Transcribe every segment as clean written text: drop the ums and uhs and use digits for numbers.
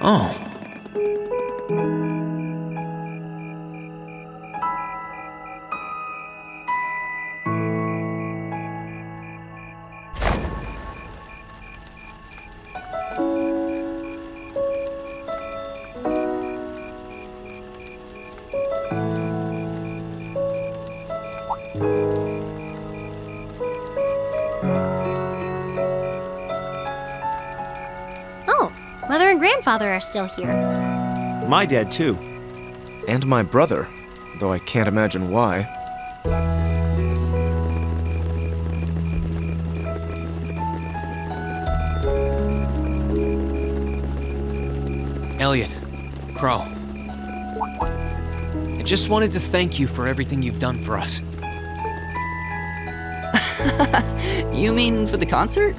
Oh. Mother and grandfather are still here. My dad, too. And my brother, though I can't imagine why. Elliot, Crow. I just wanted to thank you for everything you've done for us. You mean for the concert?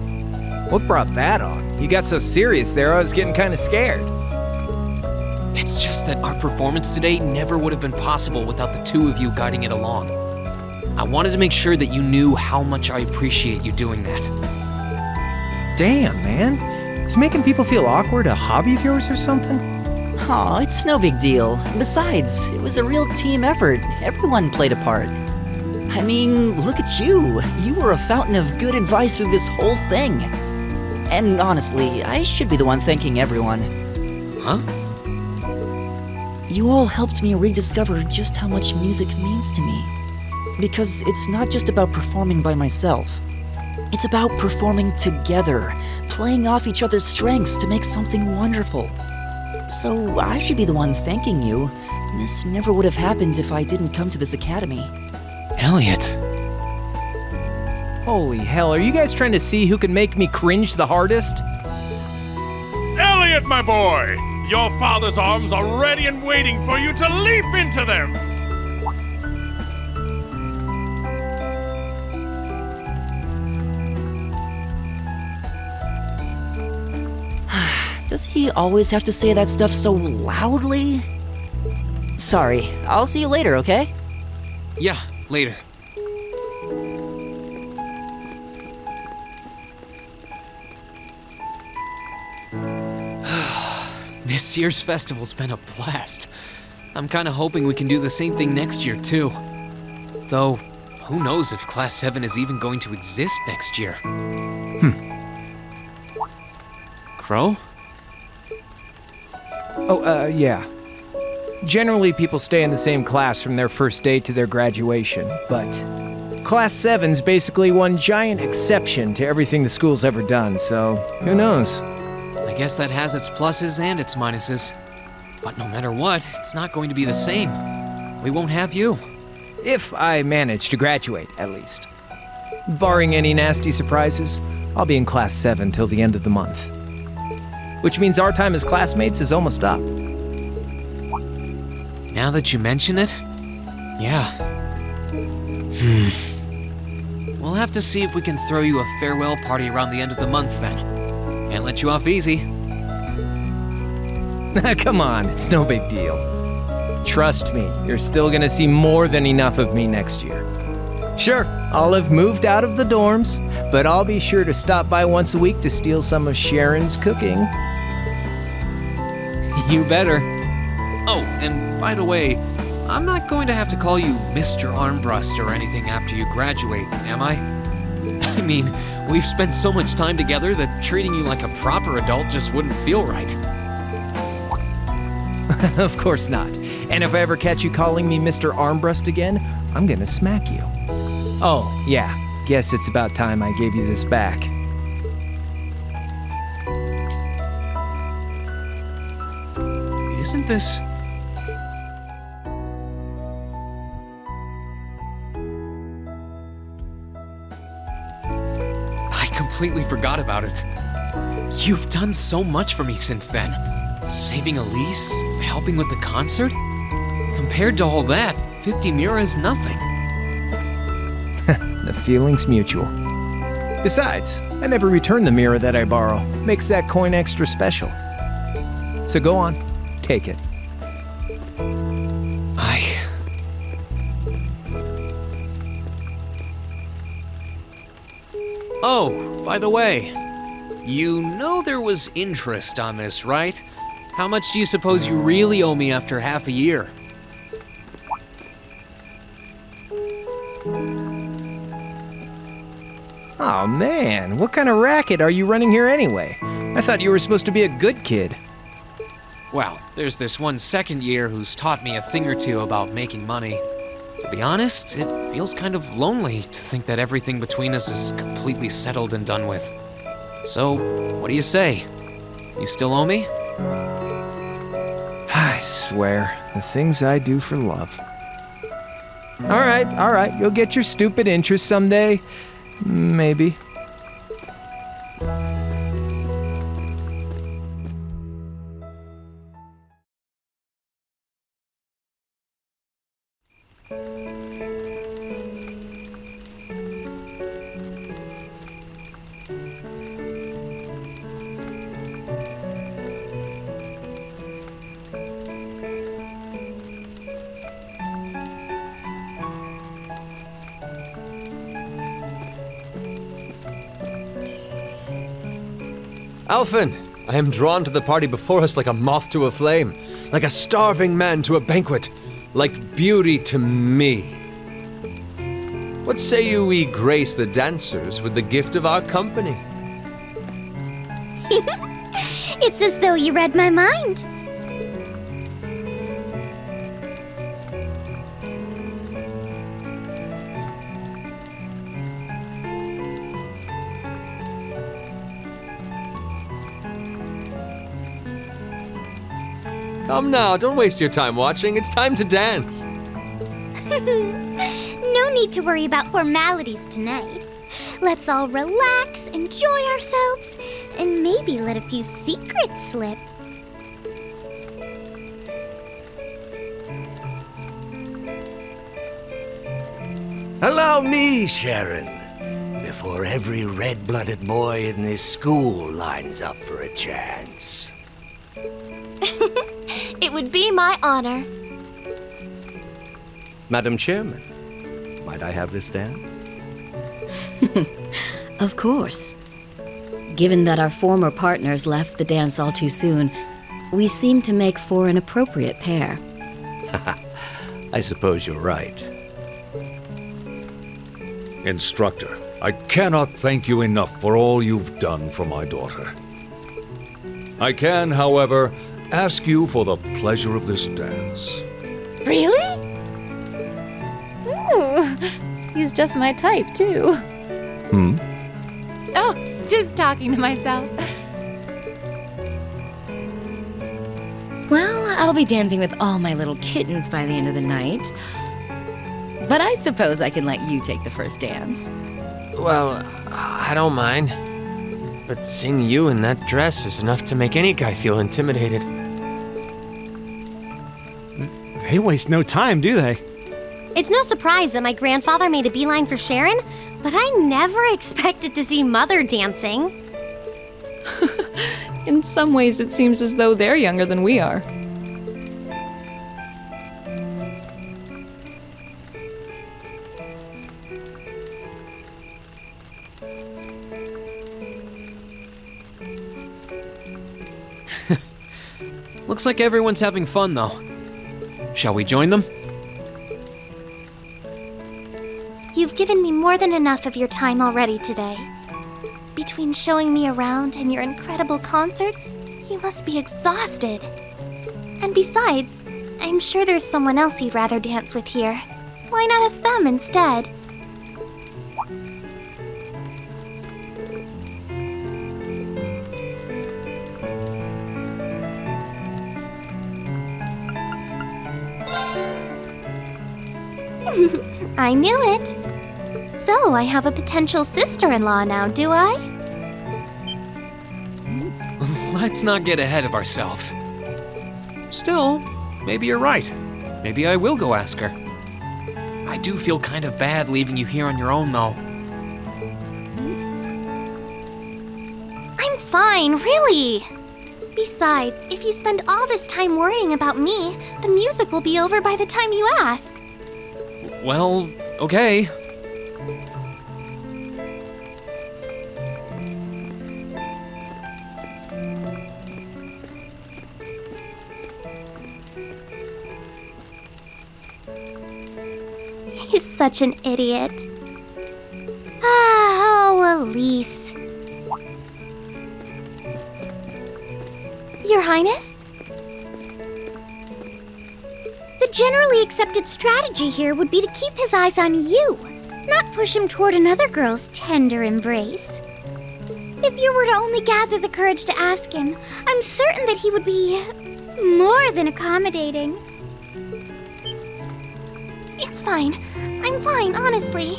What brought that on? You got so serious there, I was getting kind of scared. It's just that our performance today never would have been possible without the two of you guiding it along. I wanted to make sure that you knew how much I appreciate you doing that. Damn, man. Is making people feel awkward a hobby of yours or something? Aw, it's no big deal. Besides, it was a real team effort. Everyone played a part. I mean, look at you. You were a fountain of good advice through this whole thing. And honestly, I should be the one thanking everyone. Huh? You all helped me rediscover just how much music means to me. Because it's not just about performing by myself. It's about performing together, playing off each other's strengths to make something wonderful. So I should be the one thanking you. This never would have happened if I didn't come to this academy. Elliot. Holy hell, are you guys trying to see who can make me cringe the hardest? Elliot, my boy! Your father's arms are ready and waiting for you to leap into them! Does he always have to say that stuff so loudly? Sorry, I'll see you later, okay? Yeah, later. This year's festival's been a blast. I'm kinda hoping we can do the same thing next year, too. Though, who knows if Class 7 is even going to exist next year. Crow? Oh, yeah. Generally, people stay in the same class from their first day to their graduation, but Class 7's basically one giant exception to everything the school's ever done, so who knows? I guess that has its pluses and its minuses. But no matter what, it's not going to be the same. We won't have you. If I manage to graduate, at least. Barring any nasty surprises, I'll be in Class 7 till the end of the month. Which means our time as classmates is almost up. Now that you mention it, yeah. We'll have to see if we can throw you a farewell party around the end of the month then. Can't let you off easy. Come on, it's no big deal. Trust me, you're still gonna see more than enough of me next year. Sure, I'll have moved out of the dorms, but I'll be sure to stop by once a week to steal some of Sharon's cooking. You better. Oh, and by the way, I'm not going to have to call you Mr. Armbrust or anything after you graduate, am I? I mean, we've spent so much time together that treating you like a proper adult just wouldn't feel right. Of course not. And if I ever catch you calling me Mr. Armbrust again, I'm gonna smack you. Oh, yeah. Guess it's about time I gave you this back. Isn't this... I completely forgot about it. You've done so much for me since then. Saving Elise, helping with the concert. Compared to all that, 50 Mira is nothing. The feeling's mutual. Besides, I never return the mirror that I borrow. Makes that coin extra special. So go on, take it. Oh, by the way, you know there was interest on this, right? How much do you suppose you really owe me after half a year? Oh man, what kind of racket are you running here anyway? I thought you were supposed to be a good kid. Well, there's this one second year who's taught me a thing or two about making money. To be honest, it feels kind of lonely to think that everything between us is completely settled and done with. So, what do you say? You still owe me? I swear, the things I do for love. All right, you'll get your stupid interest someday. Maybe. Alphen, I am drawn to the party before us like a moth to a flame, like a starving man to a banquet, like beauty to me. What say you we grace the dancers with the gift of our company? It's as though you read my mind. Come now, don't waste your time watching. It's time to dance. No need to worry about formalities tonight. Let's all relax, enjoy ourselves, and maybe let a few secrets slip. Allow me, Sharon, before every red-blooded boy in this school lines up for a chance. It would be my honor. Madam Chairman, might I have this dance? Of course. Given that our former partners left the dance all too soon, we seem to make for an appropriate pair. I suppose you're right. Instructor, I cannot thank you enough for all you've done for my daughter. I can, however, ask you for the pleasure of this dance. Really? Ooh, he's just my type, too. Oh, just talking to myself. Well, I'll be dancing with all my little kittens by the end of the night. But I suppose I can let you take the first dance. Well, I don't mind. But seeing you in that dress is enough to make any guy feel intimidated. They waste no time, do they? It's no surprise that my grandfather made a beeline for Sharon, but I never expected to see Mother dancing. In some ways, it seems as though they're younger than we are. Looks like everyone's having fun, though. Shall we join them? You've given me more than enough of your time already today. Between showing me around and your incredible concert, you must be exhausted. And besides, I'm sure there's someone else you'd rather dance with here. Why not ask them instead? I knew it. So, I have a potential sister-in-law now, do I? Let's not get ahead of ourselves. Still, maybe you're right. Maybe I will go ask her. I do feel kind of bad leaving you here on your own, though. I'm fine, really. Besides, if you spend all this time worrying about me, the music will be over by the time you ask. Well, okay. such an idiot. Oh, Elise. Your Highness? The generally accepted strategy here would be to keep his eyes on you, not push him toward another girl's tender embrace. If you were to only gather the courage to ask him, I'm certain that he would be more than accommodating. It's fine. I'm fine, honestly.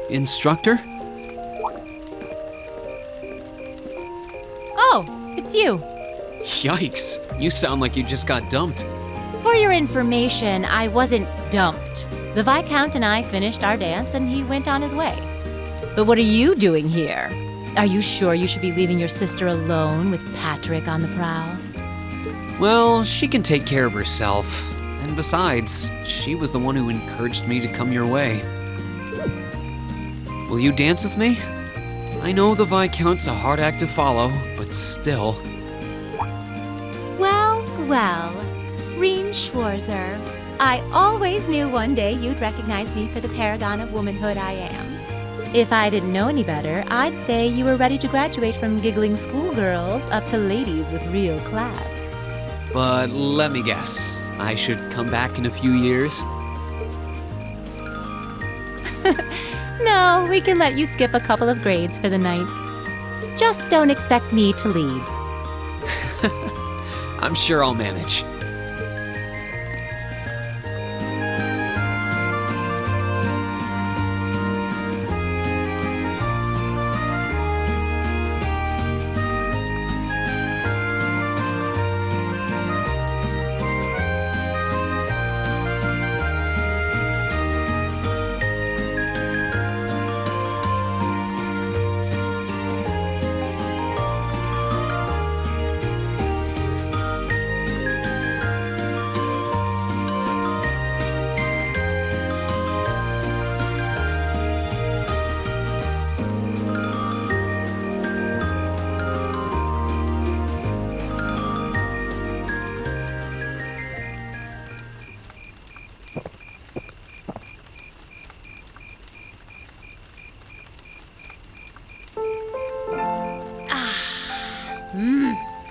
Instructor? Oh, it's you. Yikes, you sound like you just got dumped. For your information, I wasn't dumped. The Viscount and I finished our dance and he went on his way. But what are you doing here? Are you sure you should be leaving your sister alone with Patrick on the prowl? Well, she can take care of herself. And besides, she was the one who encouraged me to come your way. Will you dance with me? I know the Viscount's a hard act to follow, but still. Well, well, Reem Schwarzer. I always knew one day you'd recognize me for the paragon of womanhood I am. If I didn't know any better, I'd say you were ready to graduate from giggling schoolgirls up to ladies with real class. But let me guess, I should come back in a few years? No, we can let you skip a couple of grades for the night. Just don't expect me to lead. I'm sure I'll manage.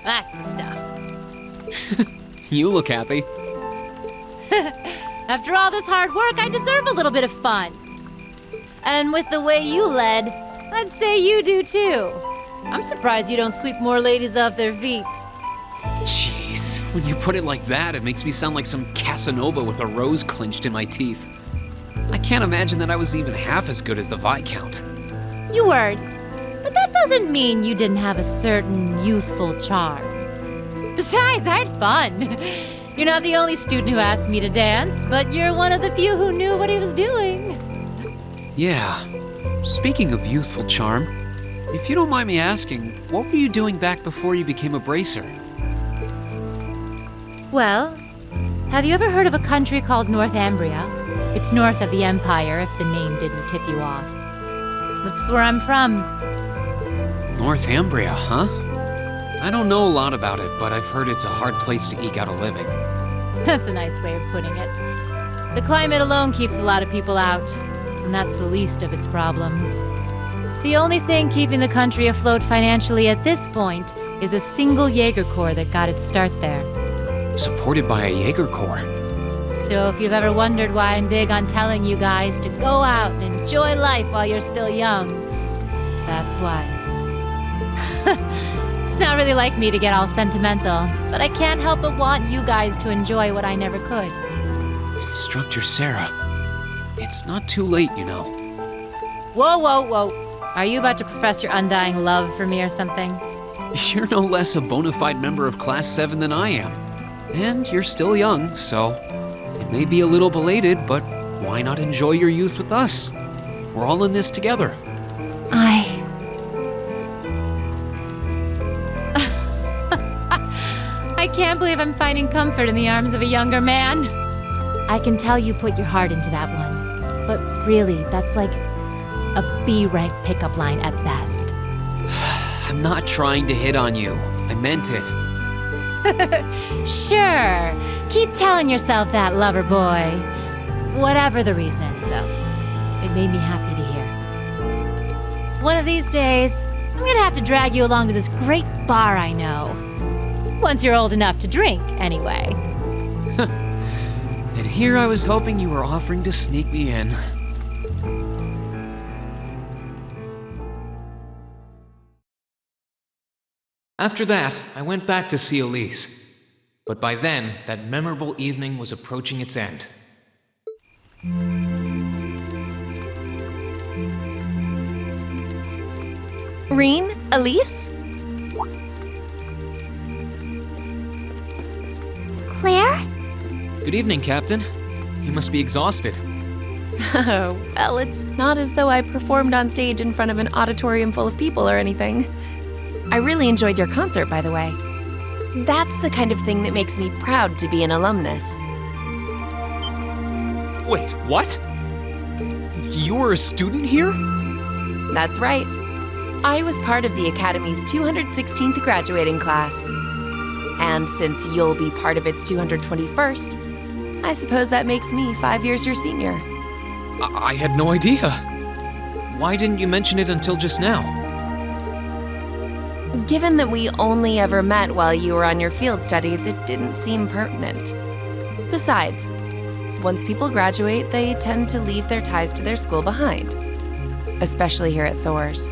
That's the stuff. You look happy. After all this hard work, I deserve a little bit of fun. And with the way you led, I'd say you do too. I'm surprised you don't sweep more ladies off their feet. Jeez, when you put it like that, it makes me sound like some Casanova with a rose clenched in my teeth. I can't imagine that I was even half as good as the Viscount. You weren't. But that doesn't mean you didn't have a certain youthful charm. Besides, I had fun. You're not the only student who asked me to dance, but you're one of the few who knew what he was doing. Yeah. Speaking of youthful charm, if you don't mind me asking, what were you doing back before you became a bracer? Well, have you ever heard of a country called Northumbria? It's north of the Empire, if the name didn't tip you off. That's where I'm from. Northumbria, huh? I don't know a lot about it, but I've heard it's a hard place to eke out a living. That's a nice way of putting it. The climate alone keeps a lot of people out, and that's the least of its problems. The only thing keeping the country afloat financially at this point is a single Jaeger Corps that got its start there. Supported by a Jaeger Corps. So if you've ever wondered why I'm big on telling you guys to go out and enjoy life while you're still young, that's why. It's not really like me to get all sentimental, but I can't help but want you guys to enjoy what I never could. Instructor Sarah, it's not too late, you know. Whoa, whoa, whoa. Are you about to profess your undying love for me or something? You're no less a bona fide member of Class 7 than I am. And you're still young, so it may be a little belated, but why not enjoy your youth with us? We're all in this together. I can't believe I'm finding comfort in the arms of a younger man. I can tell you put your heart into that one, but really, that's like a B-rank pickup line at best. I'm not trying to hit on you. I meant it. Sure. Keep telling yourself that, lover boy. Whatever the reason, though, it made me happy to hear. One of these days, I'm gonna have to drag you along to this great bar I know. Once you're old enough to drink, anyway. And here I was hoping you were offering to sneak me in. After that, I went back to see Elise. But by then, that memorable evening was approaching its end. Reen? Elise? Claire? Good evening, Captain. You must be exhausted. Oh, well, it's not as though I performed on stage in front of an auditorium full of people or anything. I really enjoyed your concert, by the way. That's the kind of thing that makes me proud to be an alumnus. Wait, what? You were a student here? That's right. I was part of the Academy's 216th graduating class. And since you'll be part of its 221st, I suppose that makes me 5 years your senior. I had no idea. Why didn't you mention it until just now? Given that we only ever met while you were on your field studies, it didn't seem pertinent. Besides, once people graduate, they tend to leave their ties to their school behind. Especially here at Thors.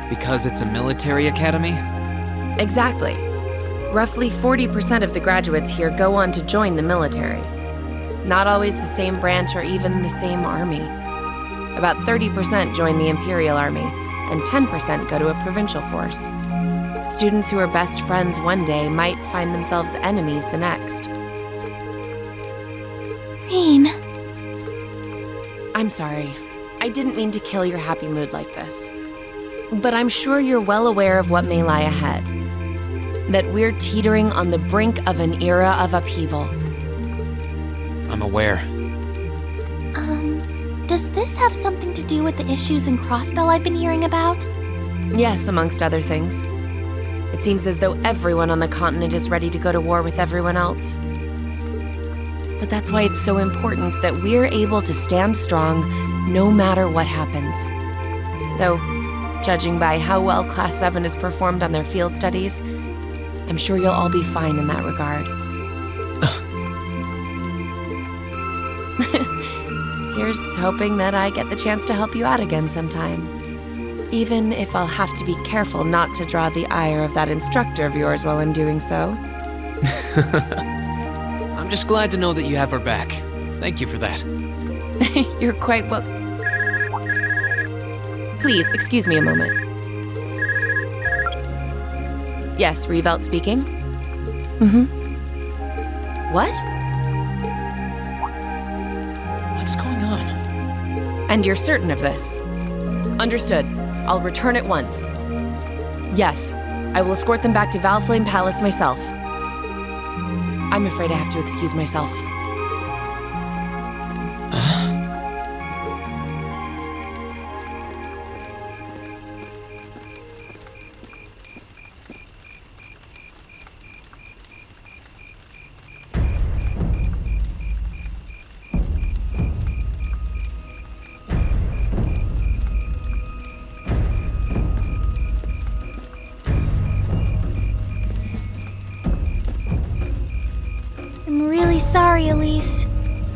Because it's a military academy? Exactly. Roughly 40% of the graduates here go on to join the military. Not always the same branch or even the same army. About 30% join the Imperial Army, and 10% go to a provincial force. Students who are best friends one day might find themselves enemies the next. Reen. I'm sorry. I didn't mean to kill your happy mood like this. But I'm sure you're well aware of what may lie ahead. That we're teetering on the brink of an era of upheaval. I'm aware. Does this have something to do with the issues in Crossbell I've been hearing about? Yes, amongst other things. It seems as though everyone on the continent is ready to go to war with everyone else. But that's why it's so important that we're able to stand strong no matter what happens. Though, judging by how well Class 7 has performed on their field studies, I'm sure you'll all be fine in that regard. Here's hoping that I get the chance to help you out again sometime. Even if I'll have to be careful not to draw the ire of that instructor of yours while I'm doing so. I'm just glad to know that you have her back. Thank you for that. You're quite well... Please, excuse me a moment. Yes, Revelt speaking. What? What's going on? And you're certain of this? Understood. I'll return at once. Yes, I will escort them back to Valflame Palace myself. I'm afraid I have to excuse myself. I'm really sorry, Elise.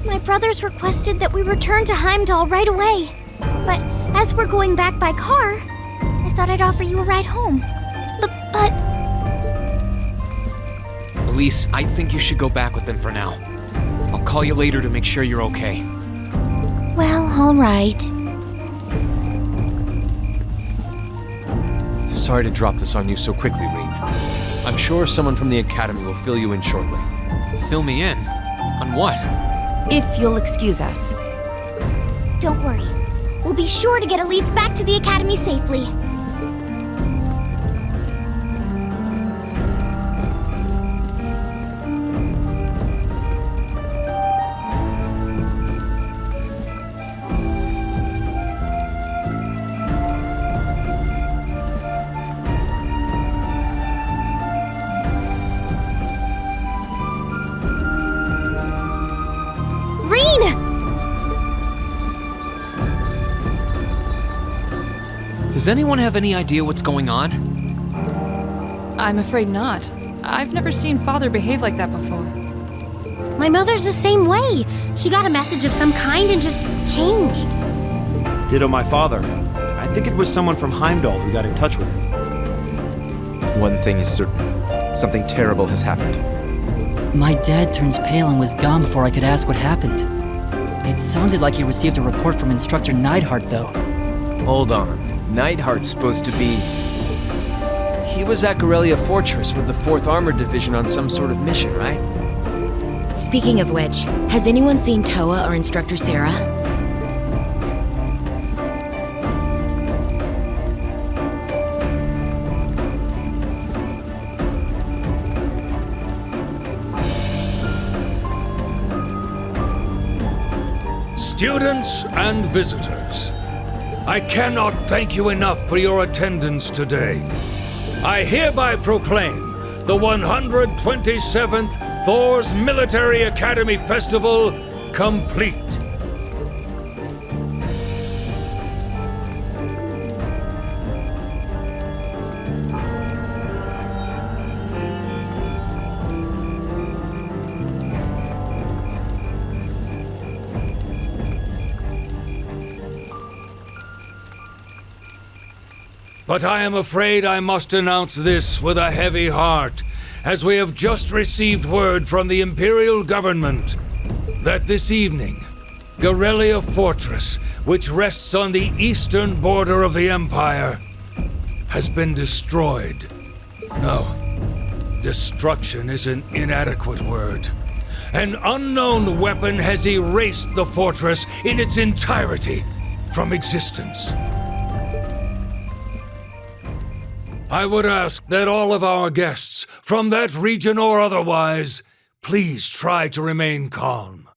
My brothers requested that we return to Heimdall right away. But as we're going back by car, I thought I'd offer you a ride home. But... Elise, I think you should go back with them for now. I'll call you later to make sure you're okay. Well, all right. Sorry to drop this on you so quickly, Reen. I'm sure someone from the Academy will fill you in shortly. Fill me in? On what? If you'll excuse us. Don't worry. We'll be sure to get Elise back to the Academy safely. Does anyone have any idea what's going on? I'm afraid not. I've never seen Father behave like that before. My mother's the same way. She got a message of some kind and just changed. Ditto my father. I think it was someone from Heimdall who got in touch with him. One thing is certain. Something terrible has happened. My dad turned pale and was gone before I could ask what happened. It sounded like he received a report from Instructor Neidhart, though. Hold on. Neidhart's supposed to be... He was at Gorelia Fortress with the 4th Armored Division on some sort of mission, right? Speaking of which, has anyone seen Toa or Instructor Sarah? Students and visitors, I cannot thank you enough for your attendance today. I hereby proclaim the 127th Thors Military Academy Festival complete. But I am afraid I must announce this with a heavy heart, as we have just received word from the Imperial government that this evening, Gorelia Fortress, which rests on the eastern border of the Empire, has been destroyed. No, destruction is an inadequate word. An unknown weapon has erased the fortress in its entirety from existence. I would ask that all of our guests, from that region or otherwise, please try to remain calm.